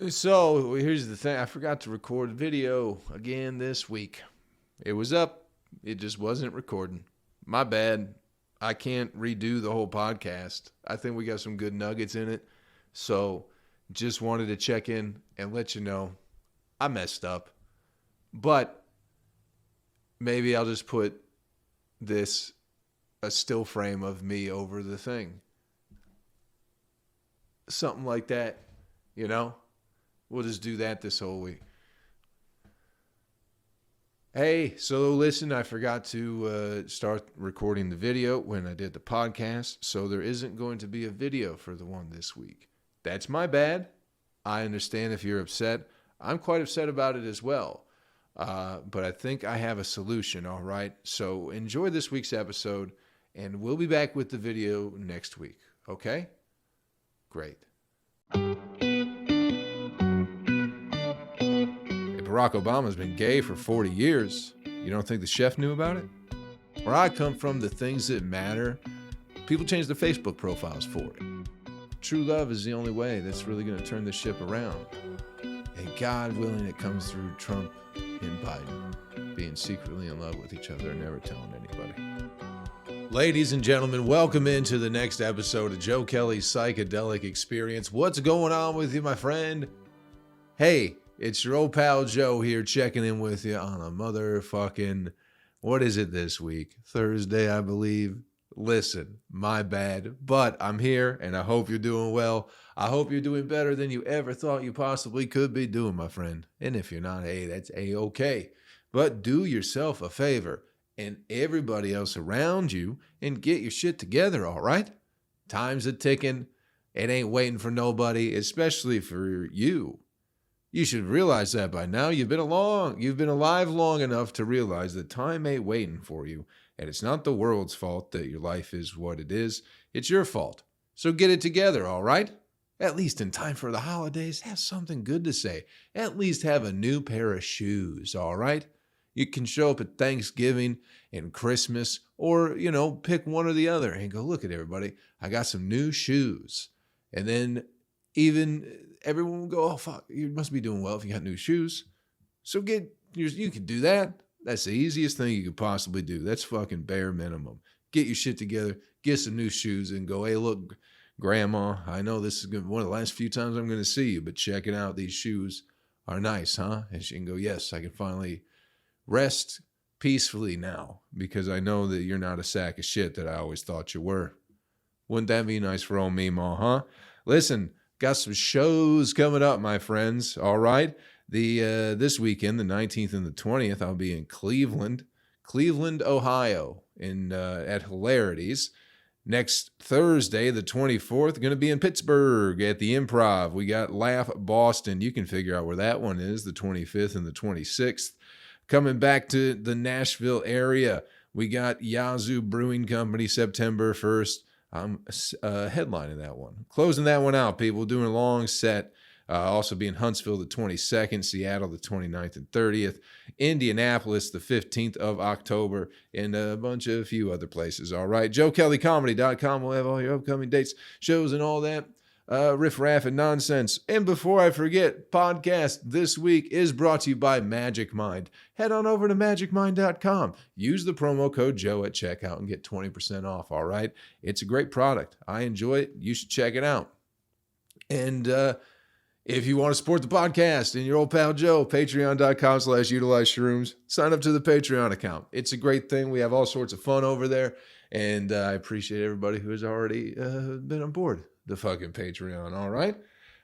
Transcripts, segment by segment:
So here's the thing. I forgot to record video again this week. It was up. It just wasn't recording. My bad. I can't redo the whole podcast. I think we got some good nuggets in it. So just wanted to check in and let you know I messed up. But maybe I'll just put this, a still frame of me over the thing. Something like that, you know? We'll just do that this whole week. Hey, so listen, I forgot to start recording the video when I did the podcast, so there isn't going to be a video for the one this week. That's my bad. I understand if you're upset. I'm quite upset about it as well. But I think I have a solution, all right? So enjoy this week's episode, and we'll be back with the video next week, okay? Great. Barack Obama's been gay for 40 years. You don't think the chef knew about it? Where I come from, the things that matter, people change their Facebook profiles for it. True love is the only way that's really going to turn this ship around. And God willing, it comes through Trump and Biden being secretly in love with each other and never telling anybody. Ladies and gentlemen, welcome into the next episode of Joe Kelley's Psychedelic Experience. What's going on with you, my friend? Hey, it's your old pal Joe here checking in with you on a motherfucking, what is it this week? Thursday, I believe. Listen, my bad, but I'm here and I hope you're doing well. I hope you're doing better than you ever thought you possibly could be doing, my friend. And if you're not, hey, that's A-okay. But do yourself a favor and everybody else around you and get your shit together, all right? Time's a ticking. It ain't waiting for nobody, especially for you. You should realize that by now. You've been alive long enough to realize that time ain't waiting for you. And it's not the world's fault that your life is what it is. It's your fault. So get it together, all right? At least in time for the holidays, have something good to say. At least have a new pair of shoes, all right? You can show up at Thanksgiving and Christmas or, pick one or the other and go, look at everybody. I got some new shoes. And then even everyone will go, oh, fuck, you must be doing well if you got new shoes. So you can do that. That's the easiest thing you could possibly do. That's fucking bare minimum. Get your shit together, get some new shoes, and go, hey, look, Grandma, I know this is one of the last few times I'm going to see you, but check it out. These shoes are nice, huh? And she can go, yes, I can finally rest peacefully now because I know that you're not a sack of shit that I always thought you were. Wouldn't that be nice for old me, Ma, huh? Listen, got some shows coming up, my friends. All right. This weekend, the 19th and the 20th, I'll be in Cleveland, Ohio, at Hilarities. Next Thursday, the 24th, going to be in Pittsburgh at the Improv. We got Laugh Boston. You can figure out where that one is, the 25th and the 26th. Coming back to the Nashville area, we got Yazoo Brewing Company, September 1st. I'm headlining that one. Closing that one out, people. Doing a long set. Also be in Huntsville the 22nd, Seattle the 29th and 30th, Indianapolis the 15th of October, and a few other places. All right. JoeKelleyComedy.com will have all your upcoming dates, shows, and all that. Riff-raff and nonsense. And before I forget, podcast this week is brought to you by Magic Mind. Head on over to magicmind.com. Use the promo code Joe at checkout and get 20% off, all right? It's a great product. I enjoy it. You should check it out. And if you want to support the podcast and your old pal Joe, patreon.com/utilize shrooms. Sign up to the Patreon account. It's a great thing. We have all sorts of fun over there. And I appreciate everybody who has already been on board the fucking Patreon, all right?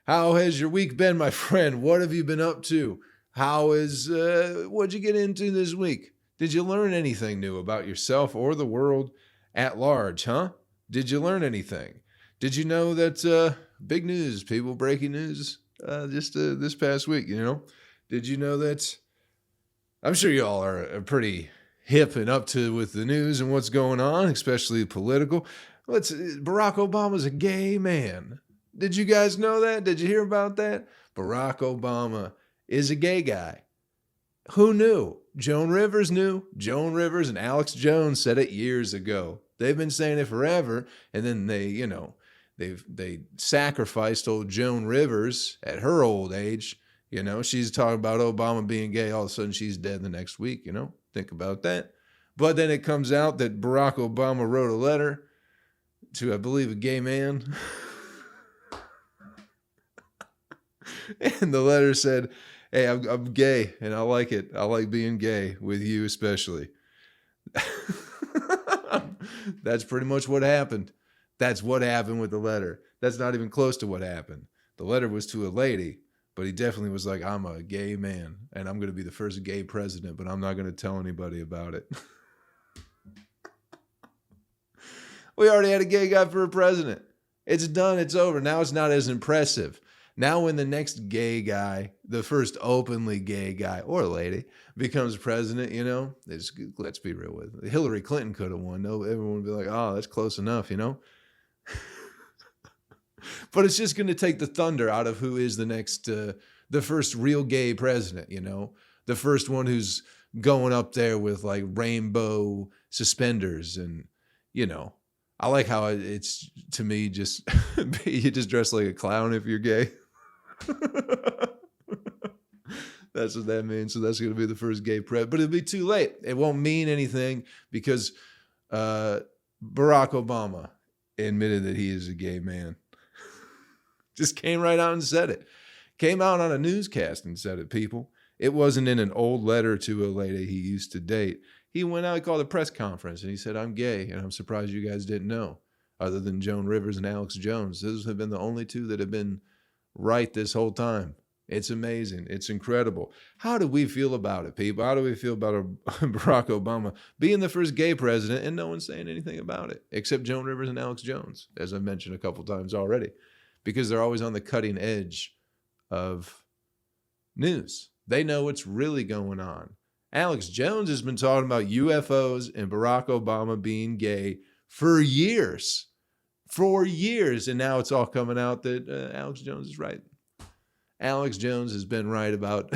How has your week been, my friend? What have you been up to? What'd you get into this week? Did you learn anything new about yourself or the world at large, huh? Did you learn anything? Did you know that, big news, people, breaking news, just this past week, Did you know that, I'm sure you all are pretty hip and up to with the news and what's going on, especially political. Barack Obama's a gay man. Did you guys know that? Did you hear about that? Barack Obama is a gay guy. Who knew? Joan Rivers knew. Joan Rivers and Alex Jones said it years ago. They've been saying it forever, and then they They sacrificed old Joan Rivers at her old age. You know, she's talking about Obama being gay. All of a sudden, she's dead the next week. You know, think about that. But then it comes out that Barack Obama wrote a letter to, I believe, a gay man. And the letter said, hey, I'm gay and I like it. I like being gay with you especially. That's pretty much what happened. That's what happened with the letter. That's not even close to what happened. The letter was to a lady, but he definitely was like, I'm a gay man and I'm going to be the first gay president, but I'm not going to tell anybody about it. We already had a gay guy for a president. It's done. It's over. Now it's not as impressive. Now when the next gay guy, the first openly gay guy or lady becomes president, you know, let's be real with it. Hillary Clinton could have won. No, everyone would be like, oh, that's close enough, you know. But it's just going to take the thunder out of who is the next, the first real gay president, you know, the first one who's going up there with like rainbow suspenders and, you know, I like how it's, to me, just, you just dress like a clown if you're gay. That's what that means. So that's going to be the first gay president. But it'll be too late. It won't mean anything because Barack Obama admitted that he is a gay man. Just came right out and said it. Came out on a newscast and said it, people. It wasn't in an old letter to a lady he used to date. He went out, he called a press conference, and he said, I'm gay, and I'm surprised you guys didn't know. Other than Joan Rivers and Alex Jones. Those have been the only two that have been right this whole time. It's amazing. It's incredible. How do we feel about it, people? How do we feel about Barack Obama being the first gay president and no one saying anything about it, except Joan Rivers and Alex Jones, as I've mentioned a couple times already, because they're always on the cutting edge of news. They know what's really going on. Alex Jones has been talking about UFOs and Barack Obama being gay for years. For years. And now it's all coming out that Alex Jones is right. Alex Jones has been right about...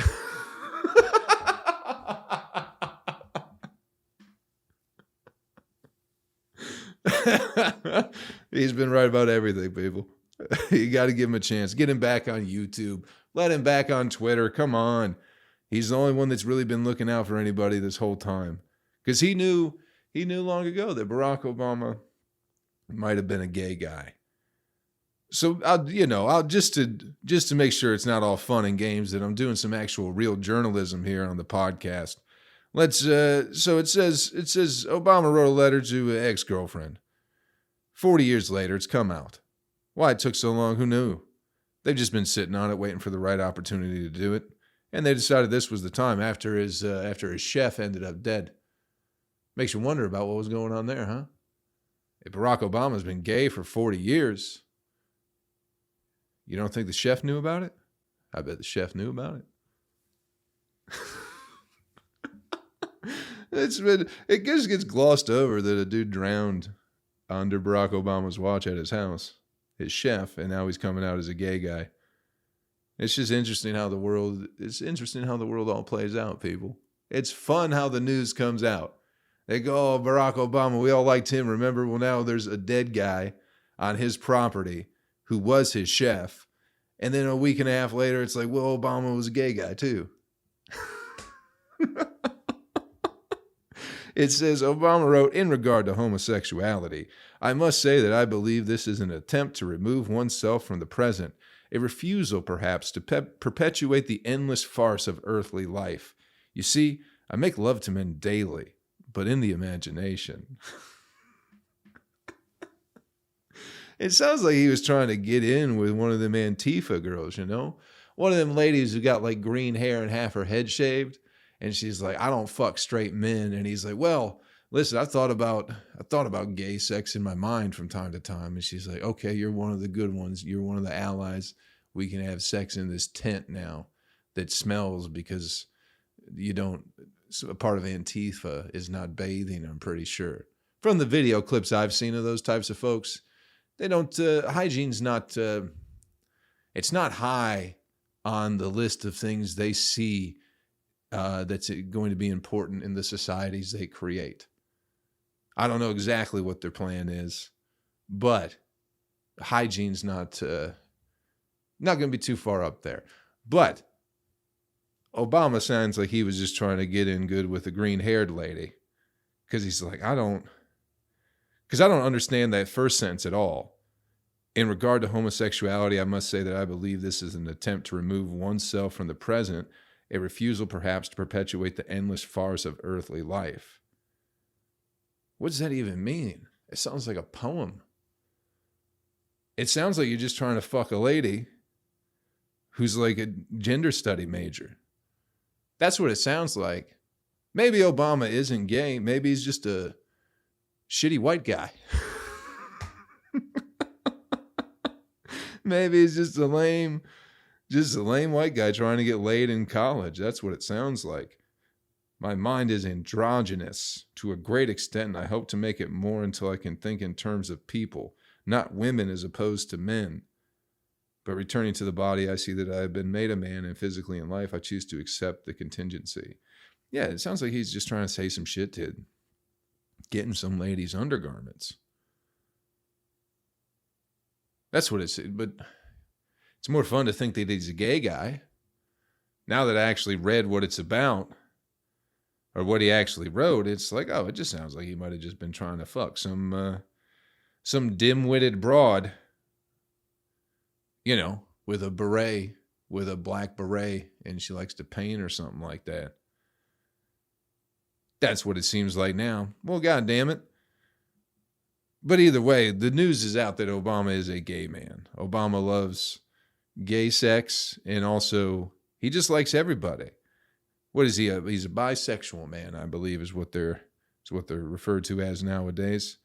He's been right about everything, people. You got to give him a chance. Get him back on YouTube. Let him back on Twitter. Come on. He's the only one that's really been looking out for anybody this whole time. Because he knew long ago that Barack Obama might have been a gay guy. So I'll just to make sure it's not all fun and games, that I'm doing some actual real journalism here on the podcast. So it says Obama wrote a letter to an ex-girlfriend. 40 years later, it's come out. Why it took so long, who knew? They've just been sitting on it, waiting for the right opportunity to do it. And they decided this was the time after his chef ended up dead. Makes you wonder about what was going on there, huh? If Barack Obama's been gay for 40 years, you don't think the chef knew about it? I bet the chef knew about it. It just gets glossed over that a dude drowned under Barack Obama's watch at his house, his chef, and now he's coming out as a gay guy. It's just interesting how the world all plays out, people. It's fun how the news comes out. They go, oh, Barack Obama, we all liked him. Remember, well, now there's a dead guy on his property who was his chef. And then a week and a half later, it's like, well, Obama was a gay guy too. It says, Obama wrote, in regard to homosexuality, I must say that I believe this is an attempt to remove oneself from the present, a refusal, perhaps, to perpetuate the endless farce of earthly life. You see, I make love to men daily, but in the imagination. It sounds like he was trying to get in with one of them Antifa girls, you know? One of them ladies who got like green hair and half her head shaved. And she's like, I don't fuck straight men. And he's like, well, listen, I thought about gay sex in my mind from time to time. And she's like, okay, you're one of the good ones. You're one of the allies. We can have sex in this tent now that smells because a part of Antifa is not bathing, I'm pretty sure. From the video clips I've seen of those types of folks, they don't, hygiene's not, it's not high on the list of things they see that's going to be important in the societies they create. I don't know exactly what their plan is, but hygiene's not going to be too far up there. But Obama sounds like he was just trying to get in good with the green-haired lady, because he's like, I don't understand that first sentence at all. In regard to homosexuality, I must say that I believe this is an attempt to remove oneself from the present, a refusal perhaps to perpetuate the endless farce of earthly life. What does that even mean? It sounds like a poem. It sounds like you're just trying to fuck a lady who's like a gender study major. That's what it sounds like. Maybe Obama isn't gay. Maybe he's just a shitty white guy. Maybe he's just a lame white guy trying to get laid in college. That's what it sounds like. My mind is androgynous to a great extent, and I hope to make it more until I can think in terms of people, not women as opposed to men. But returning to the body, I see that I have been made a man, and physically in life, I choose to accept the contingency. Yeah, it sounds like he's just trying to say some shit to get in some lady's undergarments. That's what it's, but it's more fun to think that he's a gay guy. Now that I actually read what it's about, or what he actually wrote, it's like, oh, it just sounds like he might have just been trying to fuck some dim-witted broad, you know, with a beret, with a black beret, and she likes to paint or something like that. That's what it seems like now. Well, God damn it. But either way, the news is out that Obama is a gay man. Obama loves gay sex, and also he just likes everybody. What is he? He's a bisexual man, I believe, is what they're referred to as nowadays.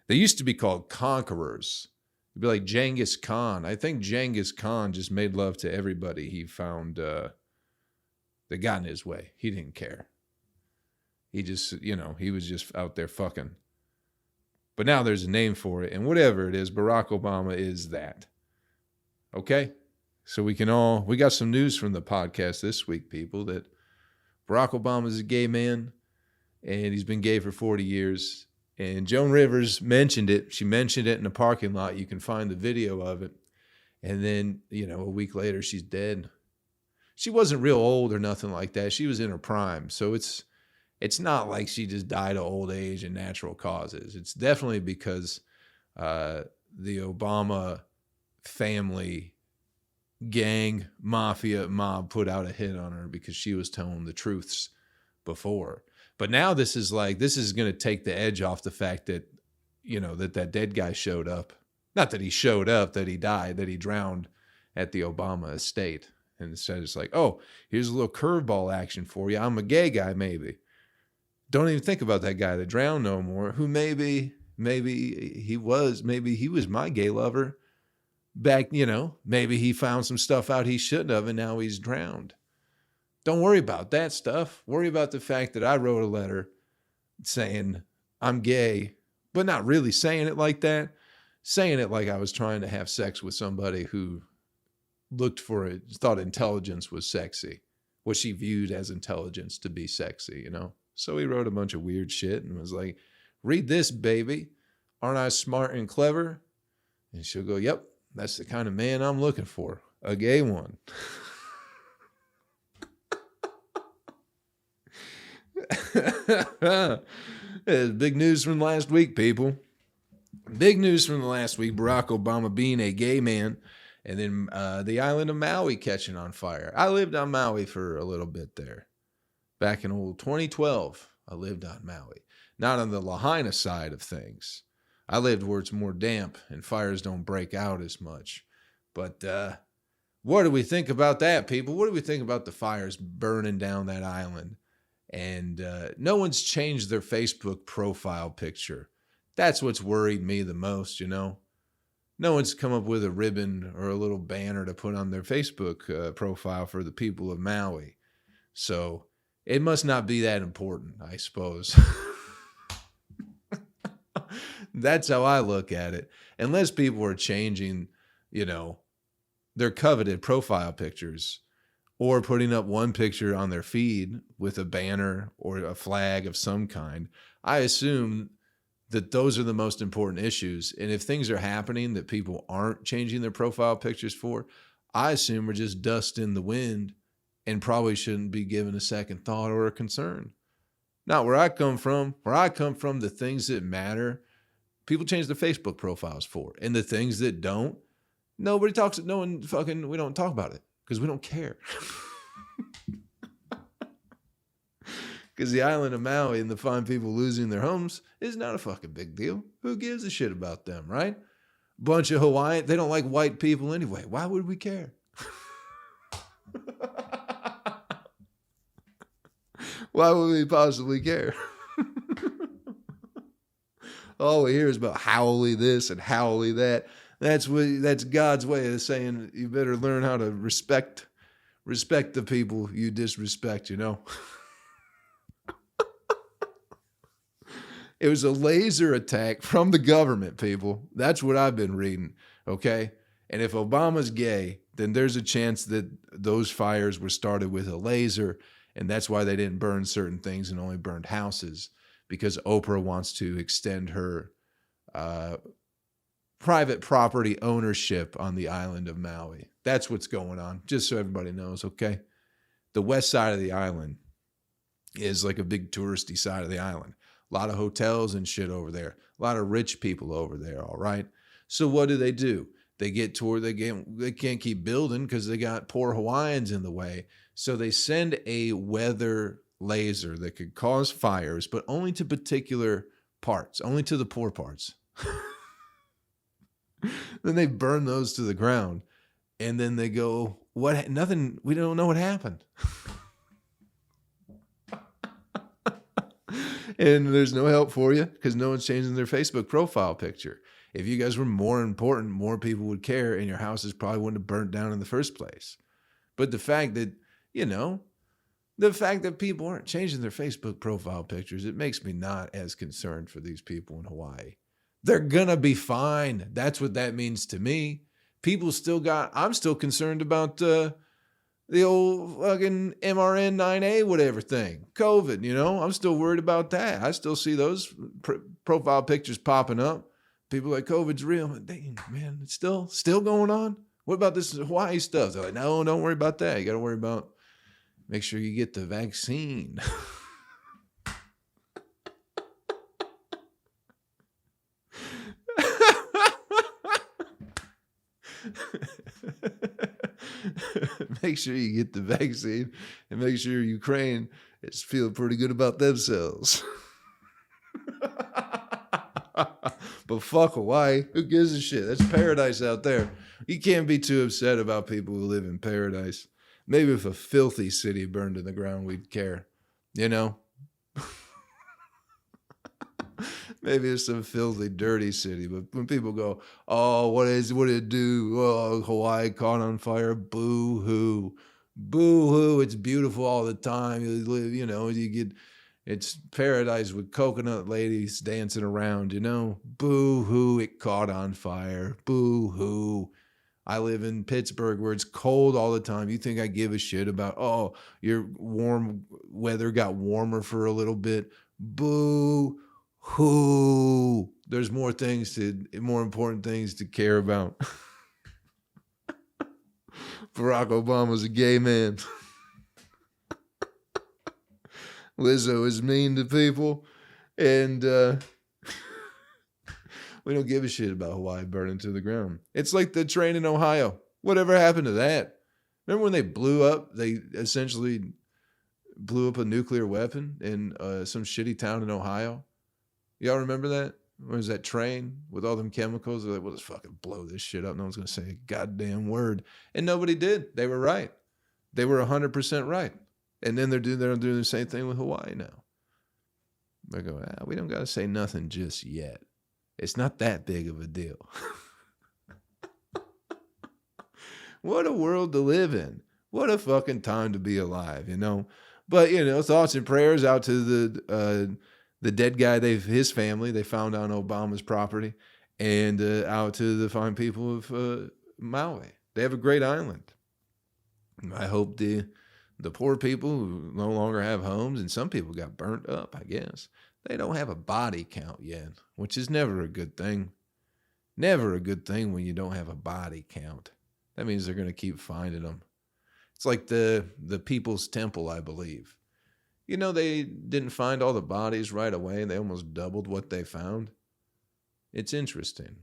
They used to be called conquerors. It'd be like Genghis Khan. I think Genghis Khan just made love to everybody he found that got in his way. He didn't care. He just, he was just out there fucking. But now there's a name for it, and whatever it is, Barack Obama is that. Okay? So we got some news from the podcast this week, people, that Barack Obama is a gay man, and he's been gay for 40 years. And Joan Rivers mentioned it. She mentioned it in the parking lot. You can find the video of it. And then, a week later, she's dead. She wasn't real old or nothing like that. She was in her prime. So it's not like she just died of old age and natural causes. It's definitely because the Obama family gang mafia mob put out a hit on her because she was telling the truths before. But now this is going to take the edge off the fact that, that dead guy showed up. Not that he showed up, that he died, that he drowned at the Obama estate. And instead it's like, oh, here's a little curveball action for you. I'm a gay guy, maybe. Don't even think about that guy that drowned no more, who maybe he was my gay lover back, maybe he found some stuff out he shouldn't have, and now he's drowned. Don't worry about that stuff. Worry about the fact that I wrote a letter saying I'm gay, but not really saying it like that. Saying it like I was trying to have sex with somebody who thought intelligence was sexy. What she viewed as intelligence to be sexy, So he wrote a bunch of weird shit and was like, read this, baby. Aren't I smart and clever? And she'll go, yep, that's the kind of man I'm looking for. A gay one. Big news from last week, people. Big news from the last week. Barack Obama being a gay man. And then the island of Maui catching on fire. I lived on Maui for a little bit there. Back in old 2012, I lived on Maui. Not on the Lahaina side of things. I lived where it's more damp and fires don't break out as much. But what do we think about that, people? What do we think about the fires burning down that island? And no one's changed their Facebook profile picture. That's what's worried me the most, No one's come up with a ribbon or a little banner to put on their Facebook profile for the people of Maui. So it must not be that important, I suppose. That's how I look at it. Unless people are changing, their coveted profile pictures or putting up one picture on their feed with a banner or a flag of some kind, I assume that those are the most important issues. And if things are happening that people aren't changing their profile pictures for, I assume we're just dust in the wind and probably shouldn't be given a second thought or a concern. Not where I come from. Where I come from, the things that matter, people change their Facebook profiles for. And the things that don't, nobody talks, no one fucking, we don't talk about it because we don't care. Because the island of Maui and the fine people losing their homes is not a fucking big deal. Who gives a shit about them, right? Bunch of Hawaiian, they don't like white people anyway. Why would we care? Why would we possibly care? All we hear is about howly this and howly that. That's God's way of saying you better learn how to respect the people you disrespect, you know? It was a laser attack from the government, people. That's what I've been reading, okay? And if Obama's gay, then there's a chance that those fires were started with a laser, and that's why they didn't burn certain things and only burned houses, because Oprah wants to extend her private property ownership on the island of Maui. That's what's going on, just so everybody knows, okay? The west side of the island is like a big touristy side of the island. A lot of hotels and shit over there. A lot of rich people over there, all right? So what do? They get to where they can't keep building because they got poor Hawaiians in the way. So they send a weather laser that could cause fires, but only to particular parts, only to the poor parts. Then they burn those to the ground. And then they go, what? Nothing, we don't know what happened. And there's no help for you because no one's changing their Facebook profile picture. If you guys were more important, more people would care, and your houses probably wouldn't have burnt down in the first place. But the fact that, the fact that people aren't changing their Facebook profile pictures, it makes me not as concerned for these people in Hawaii. They're going to be fine. That's what that means to me. I'm still concerned about the old fucking mRNA whatever thing, COVID, I'm still worried about that. I still see those profile pictures popping up. People like COVID's real. Dang, man, it's still going on. What about this Hawaii stuff? They're like, no, don't worry about that. You got to worry about, make sure you get the vaccine. Make sure you get the vaccine and make sure Ukraine is feeling pretty good about themselves. But fuck Hawaii. Who gives a shit? That's paradise out there. You can't be too upset about people who live in paradise. Maybe if a filthy city burned to the ground, we'd care. Maybe it's some filthy, dirty city. But when people go, oh, what did it do? Oh, Hawaii caught on fire. Boo-hoo. Boo-hoo. It's beautiful all the time. You live, it's paradise with coconut ladies dancing around, Boo-hoo. It caught on fire. Boo-hoo. I live in Pittsburgh where it's cold all the time. You think I give a shit about, oh, your warm weather got warmer for a little bit. Boo-hoo. There's more important things to care about. Barack Obama's a gay man. Lizzo is mean to people. And we don't give a shit about Hawaii burning to the ground. It's like the train in Ohio. Whatever happened to that? Remember when they essentially blew up a nuclear weapon in some shitty town in Ohio? Y'all remember that? Where was that train with all them chemicals? They're like, well, let's fucking blow this shit up. No one's going to say a goddamn word. And nobody did. They were right. They were 100% right. And then they're doing the same thing with Hawaii now. They're going, we don't got to say nothing just yet. It's not that big of a deal. What a world to live in. What a fucking time to be alive, But, thoughts and prayers out to the dead guy, his family, they found on Obama's property, and out to the fine people of Maui. They have a great island. I hope the poor people who no longer have homes, and some people got burnt up, I guess. they don't have a body count yet, which is never a good thing. Never a good thing when you don't have a body count. That means they're going to keep finding them. It's like the People's Temple, I believe. You know, they didn't find all the bodies right away. They almost doubled what they found. It's interesting.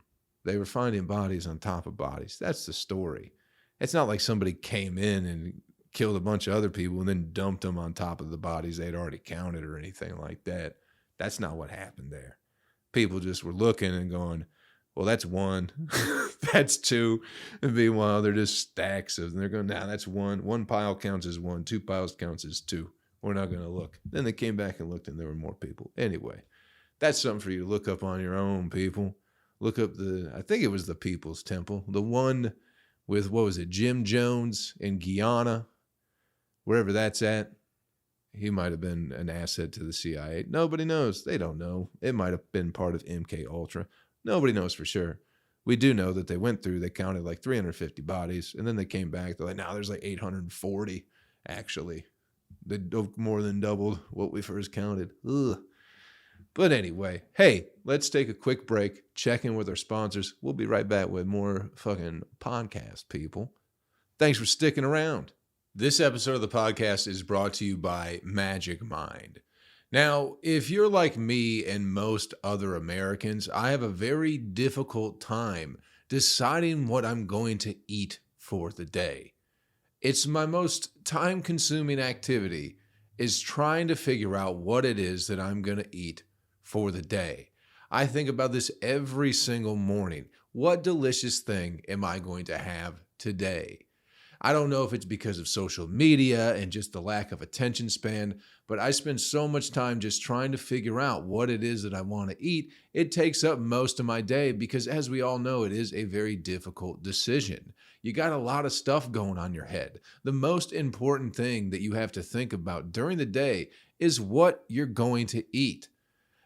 They were finding bodies on top of bodies. That's the story. It's not like somebody came in and killed a bunch of other people and then dumped them on top of the bodies they'd already counted or anything like that. That's not what happened there. People just were looking and going, well, that's one. That's two. And meanwhile, they're just stacks of them. They're going, nah, that's one. One pile counts as one. Two piles counts as two. We're not going to look. Then they came back and looked and there were more people. Anyway, that's something for you to look up on your own, people. Look up I think it was the People's Temple. The one with, what was it, Jim Jones in Guyana, wherever that's at. He might have been an asset to the CIA. Nobody knows. They don't know. It might have been part of MK Ultra. Nobody knows for sure. We do know that they counted like 350 bodies, and then they came back. They're like, no, there's like 840, actually. They more than doubled what we first counted. Ugh. But anyway, hey, let's take a quick break, check in with our sponsors. We'll be right back with more fucking podcast, people. Thanks for sticking around. This episode of the podcast is brought to you by Magic Mind. Now, if you're like me and most other Americans, I have a very difficult time deciding what I'm going to eat for the day. It's my most time-consuming activity is trying to figure out what it is that I'm going to eat for the day. I think about this every single morning. What delicious thing am I going to have today? I don't know if it's because of social media and just the lack of attention span, but I spend so much time just trying to figure out what it is that I want to eat. It takes up most of my day because, as we all know, it is a very difficult decision. You got a lot of stuff going on your head. The most important thing that you have to think about during the day is what you're going to eat.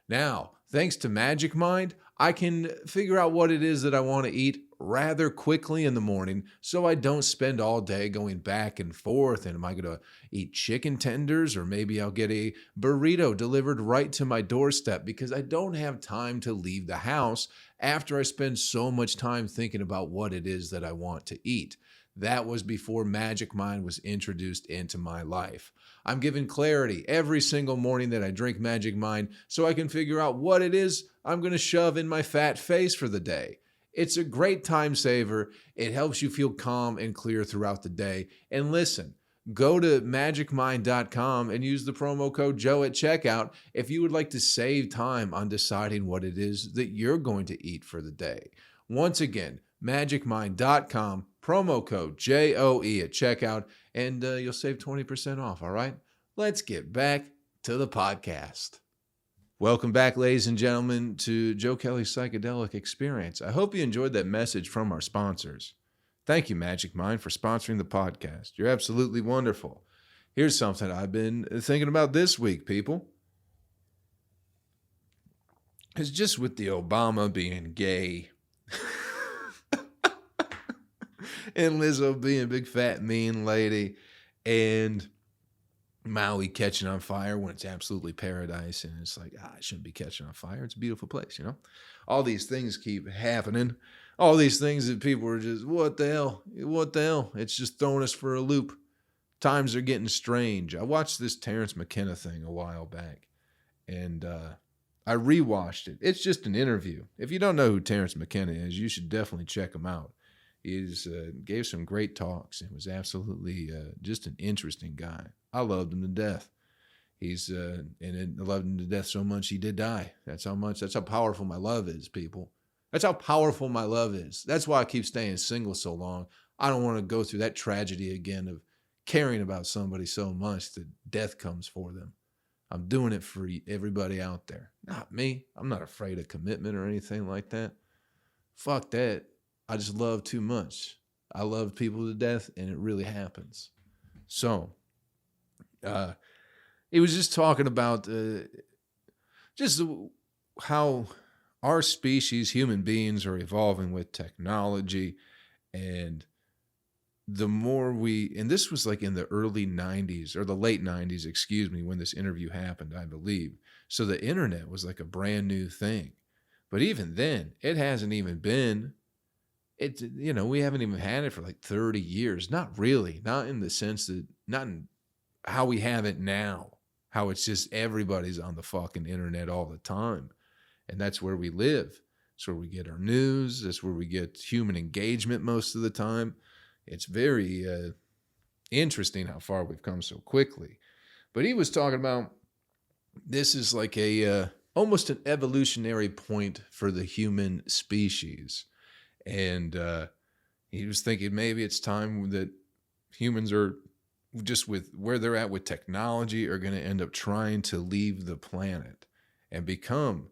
Now, thanks to Magic Mind, I can figure out what it is that I want to eat rather quickly in the morning so I don't spend all day going back and forth. And am I going to eat chicken tenders, or maybe I'll get a burrito delivered right to my doorstep because I don't have time to leave the house after I spend so much time thinking about what it is that I want to eat. That was before Magic Mind was introduced into my life. I'm given clarity every single morning that I drink Magic Mind so I can figure out what it is I'm going to shove in my fat face for the day. It's a great time saver. It helps you feel calm and clear throughout the day. And listen, go to magicmind.com and use the promo code Joe at checkout if you would like to save time on deciding what it is that you're going to eat for the day. Once again, magicmind.com, promo code JOE at checkout, and you'll save 20% off, all right? Let's get back to the podcast. Welcome back, ladies and gentlemen, to Joe Kelley's Psychedelic Experience. I hope you enjoyed that message from our sponsors. Thank you, Magic Mind, for sponsoring the podcast. You're absolutely wonderful. Here's something I've been thinking about this week, people. It's just with the Obama being gay and Lizzo being a big fat mean lady and Maui catching on fire when it's absolutely paradise, and it's like, it shouldn't be catching on fire. It's a beautiful place, you know? All these things keep happening. All these things that people are just, what the hell? What the hell? It's just throwing us for a loop. Times are getting strange. I watched this Terrence McKenna thing a while back, and I rewatched it. It's just an interview. If you don't know who Terrence McKenna is, you should definitely check him out. He gave some great talks and was absolutely just an interesting guy. I loved him to death. I loved him to death so much he did die. That's how powerful my love is, people. That's how powerful my love is. That's why I keep staying single so long. I don't want to go through that tragedy again of caring about somebody so much that death comes for them. I'm doing it for everybody out there. Not me. I'm not afraid of commitment or anything like that. Fuck that. I just love too much. I love people to death, and it really happens. So, he was just talking about just how our species, human beings, are evolving with technology, and the more and this was like in the early 90s or the late 90s, excuse me, when this interview happened, I believe. So the internet was like a brand new thing. But even then, it hasn't even been, we haven't even had it for like 30 years. Not really. Not in the sense that, not in how we have it now, how it's just everybody's on the fucking internet all the time. And that's where we live. That's where we get our news. That's where we get human engagement most of the time. It's very interesting how far we've come so quickly. But he was talking about this is like almost an evolutionary point for the human species. And he was thinking maybe it's time that humans are just with where they're at with technology are going to end up trying to leave the planet and become,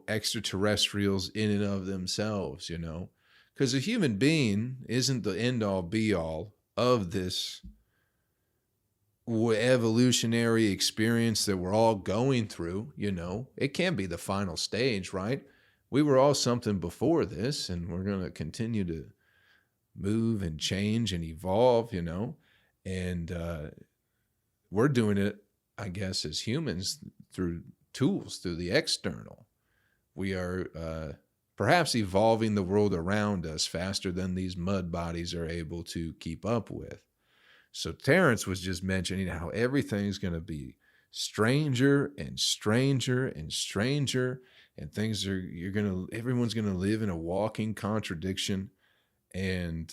extraterrestrials in and of themselves, because a human being isn't the end all be all of this evolutionary experience that we're all going through. It can't be the final stage, right? We were all something before this, and we're going to continue to move and change and evolve, and we're doing it, I guess, as humans through tools, through the external. We are perhaps evolving the world around us faster than these mud bodies are able to keep up with. So Terrence was just mentioning how everything's going to be stranger and stranger and stranger, and everyone's going to live in a walking contradiction. And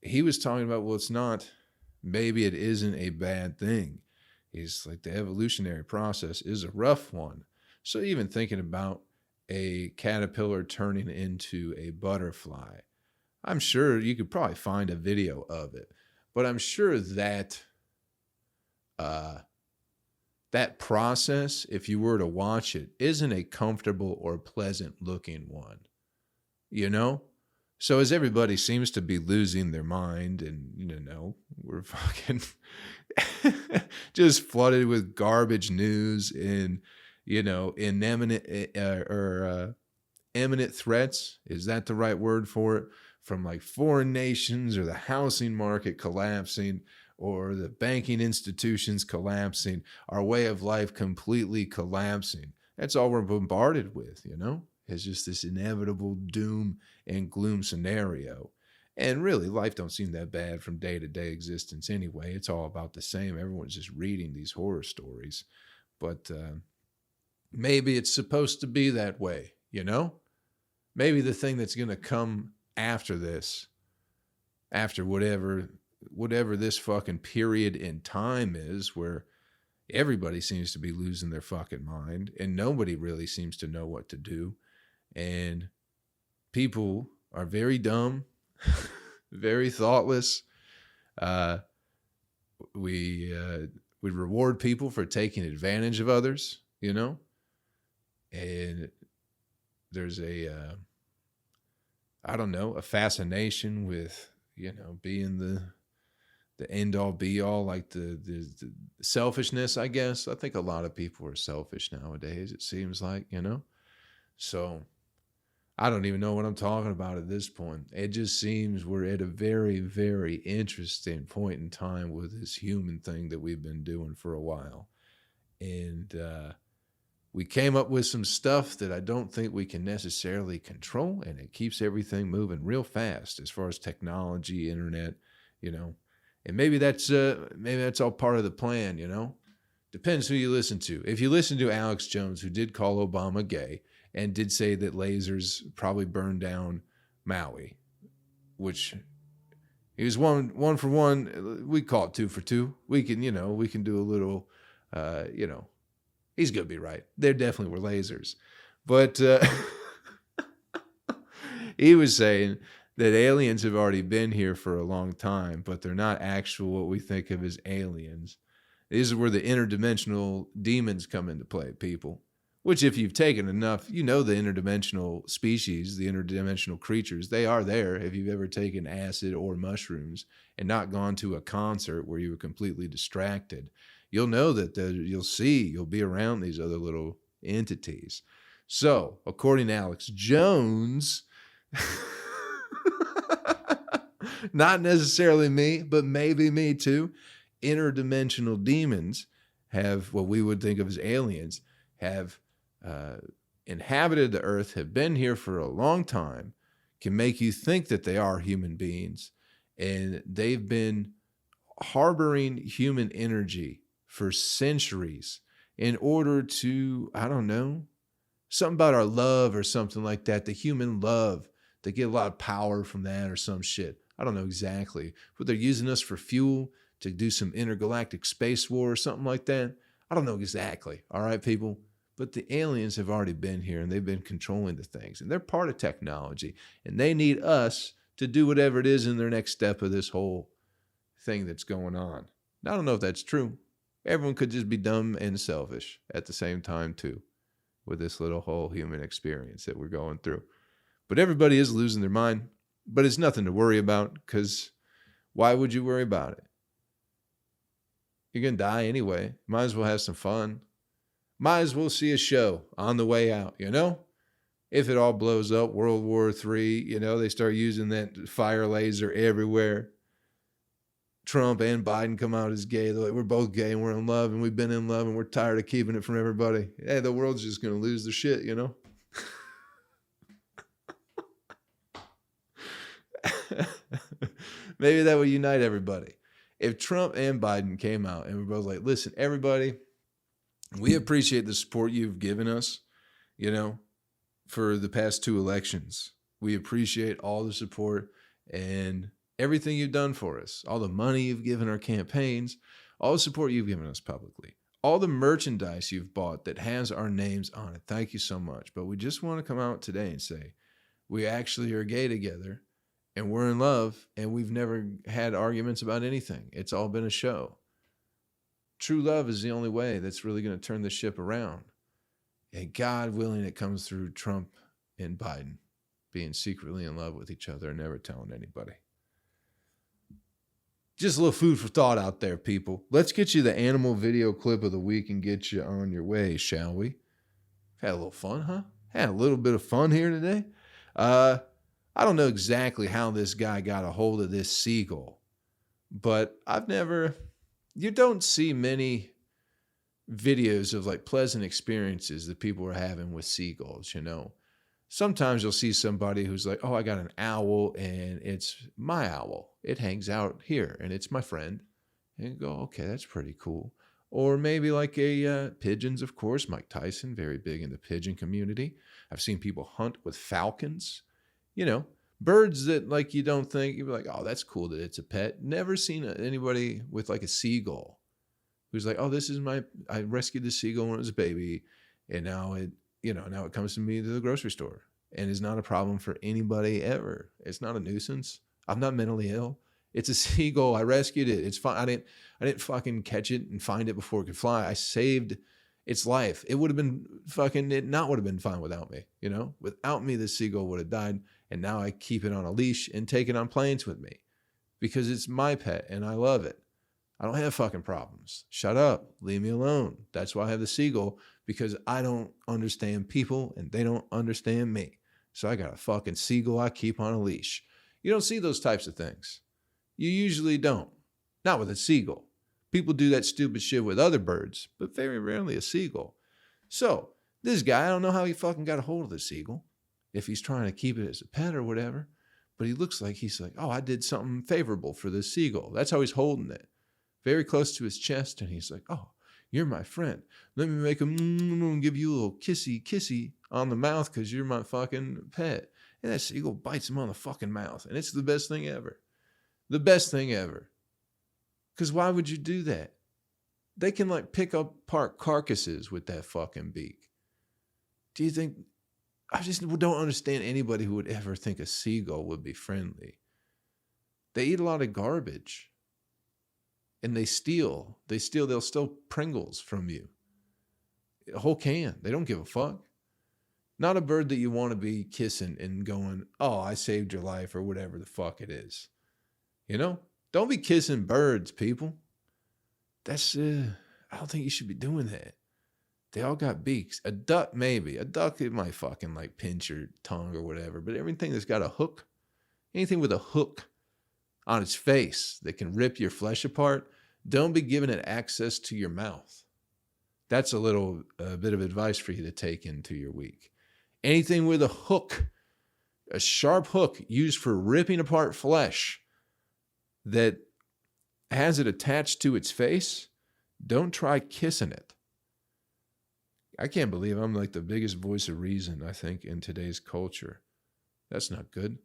he was talking about, well, it's not, maybe it isn't a bad thing. He's like, the evolutionary process is a rough one. So even thinking about a caterpillar turning into a butterfly, I'm sure you could probably find a video of it, but I'm sure that that process, if you were to watch it, isn't a comfortable or pleasant looking one, So as everybody seems to be losing their mind, and we're fucking just flooded with garbage news and imminent threats. Is that the right word for it? From like foreign nations, or the housing market collapsing, or the banking institutions collapsing, our way of life completely collapsing. That's all we're bombarded with, It's just this inevitable doom and gloom scenario. And really, life don't seem that bad from day-to-day existence anyway. It's all about the same. Everyone's just reading these horror stories. But maybe it's supposed to be that way, Maybe the thing that's going to come after this, after whatever this fucking period in time is, where everybody seems to be losing their fucking mind and nobody really seems to know what to do. And people are very dumb, very thoughtless. We reward people for taking advantage of others, And there's a fascination with, being the end all be all, like the selfishness, I guess. I think a lot of people are selfish nowadays, it seems like, So I don't even know what I'm talking about at this point. It just seems we're at a very, very interesting point in time with this human thing that we've been doing for a while. And we came up with some stuff that I don't think we can necessarily control, and it keeps everything moving real fast as far as technology, internet, And maybe that's all part of the plan, Depends who you listen to. If you listen to Alex Jones, who did call Obama gay and did say that lasers probably burned down Maui, which he was one for one. We call it 2 for 2. We can do a little, he's going to be right. There definitely were lasers. But he was saying that aliens have already been here for a long time, but they're not actual what we think of as aliens. These are where the interdimensional demons come into play, people. Which, if you've taken enough, the interdimensional species, the interdimensional creatures, they are there. If you've ever taken acid or mushrooms and not gone to a concert where you were completely distracted, you'll know that you'll be around these other little entities. So, according to Alex Jones, Not necessarily me, but maybe me too. Interdimensional demons have what we would think of as aliens, have inhabited the earth, have been here for a long time, can make you think that they are human beings, and they've been harboring human energy for centuries in order to, I don't know, something about our love or something like that, the human love. They get a lot of power from that or some shit. I don't know exactly, but they're using us for fuel to do some intergalactic space war or something like that. I don't know exactly. All right, people. But the aliens have already been here and they've been controlling the things, and they're part of technology, and they need us to do whatever it is in their next step of this whole thing that's going on. Now, I don't know if that's true. Everyone could just be dumb and selfish at the same time too, with this little whole human experience that we're going through. But everybody is losing their mind, but it's nothing to worry about, because why would you worry about it? You're going to die anyway. Might as well have some fun. Might as well see a show on the way out, you know? If it all blows up, World War III, you know, they start using that fire laser everywhere. Trump and Biden come out as gay. They're like, we're both gay and we're in love and we've been in love and we're tired of keeping it from everybody. Hey, the world's just going to lose their shit, you know? Maybe that would unite everybody. If Trump and Biden came out and we're both like, listen, everybody, we appreciate the support you've given us, you know, for the past 2 elections. We appreciate all the support and everything you've done for us, all the money you've given our campaigns, all the support you've given us publicly, all the merchandise you've bought that has our names on it. Thank you so much. But we just want to come out today and say, we actually are gay together and we're in love and we've never had arguments about anything. It's all been a show. True love is the only way that's really going to turn the ship around. And God willing, it comes through Trump and Biden being secretly in love with each other and never telling anybody. Just a little food for thought out there, people. Let's get you the animal video clip of the week and get you on your way, shall we? Had a little fun, huh? Had a little bit of fun here today. I don't know exactly how this guy got a hold of this seagull, but you don't see many videos of like pleasant experiences that people are having with seagulls, you know. Sometimes you'll see somebody who's like, oh, I got an owl and it's my owl. It hangs out here and it's my friend. And you go, okay, that's pretty cool. Or maybe like pigeons, of course. Mike Tyson, very big in the pigeon community. I've seen people hunt with falcons. You know, birds that like you don't think, you'd be like, oh, that's cool that it's a pet. Never seen anybody with like a seagull who's like, oh, I rescued the seagull when it was a baby. And now it comes to me to the grocery store and is not a problem for anybody ever. It's not a nuisance. I'm not mentally ill. It's a seagull. I rescued it. It's fine. I didn't fucking catch it and find it before it could fly. I saved its life. It would have been fine without me, you know? Without me, the seagull would have died. And now I keep it on a leash and take it on planes with me because it's my pet and I love it. I don't have fucking problems. Shut up. Leave me alone. That's why I have the seagull, because I don't understand people and they don't understand me. So I got a fucking seagull I keep on a leash. You don't see those types of things. You usually don't. Not with a seagull. People do that stupid shit with other birds, but very rarely a seagull. So this guy, I don't know how he fucking got a hold of the seagull, if he's trying to keep it as a pet or whatever, but he looks like he's like, oh, I did something favorable for this seagull. That's how he's holding it. Very close to his chest, and he's like, oh, you're my friend. Let me make him give you a little kissy on the mouth because you're my fucking pet. And that seagull bites him on the fucking mouth, and it's the best thing ever. The best thing ever. Because why would you do that? They can like pick apart carcasses with that fucking beak. Do you think... I just don't understand anybody who would ever think a seagull would be friendly. They eat a lot of garbage. And they'll steal Pringles from you. A whole can. They don't give a fuck. Not a bird that you want to be kissing and going, oh, I saved your life or whatever the fuck it is. You know? Don't be kissing birds, people. That's, I don't think you should be doing that. They all got beaks. A duck, maybe. A duck, it might fucking like pinch your tongue or whatever. But everything that's got a hook, anything with a hook, on its face that can rip your flesh apart, don't be giving it access to your mouth. That's a bit of advice for you to take into your week. Anything with a hook, a sharp hook used for ripping apart flesh that has it attached to its face, don't try kissing it. I can't believe I'm like the biggest voice of reason, I think, in today's culture. That's not good.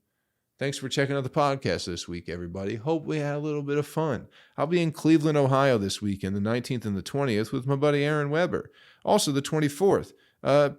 Thanks for checking out the podcast this week, everybody. Hope we had a little bit of fun. I'll be in Cleveland, Ohio this weekend, the 19th and the 20th, with my buddy Aaron Weber. Also, the 24th,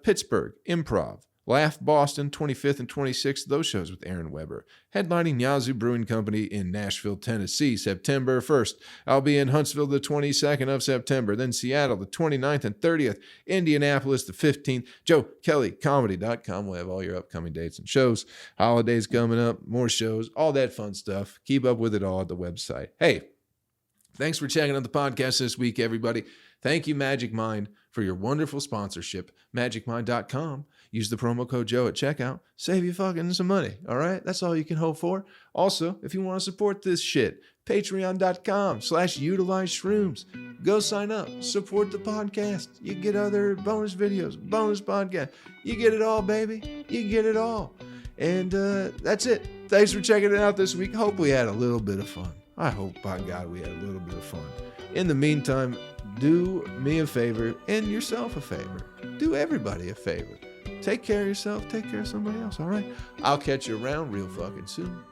Pittsburgh, Improv. Laugh Boston, 25th and 26th, those shows with Aaron Weber. Headlining Yazoo Brewing Company in Nashville, Tennessee, September 1st. I'll be in Huntsville the 22nd of September, then Seattle the 29th and 30th, Indianapolis the 15th. JoeKelleyComedy.com will have all your upcoming dates and shows. Holidays coming up, more shows, all that fun stuff. Keep up with it all at the website. Hey, thanks for checking out the podcast this week, everybody. Thank you, Magic Mind, for your wonderful sponsorship. MagicMind.com. Use the promo code Joe at checkout. Save you fucking some money, all right? That's all you can hope for. Also, if you want to support this shit, Patreon.com/utilizeshrooms. Go sign up. Support the podcast. You get other bonus videos, bonus podcast. You get it all, baby. You get it all. And that's it. Thanks for checking it out this week. Hope we had a little bit of fun. I hope, by God, we had a little bit of fun. In the meantime, do me a favor and yourself a favor. Do everybody a favor. Take care of yourself. Take care of somebody else, all right? I'll catch you around real fucking soon.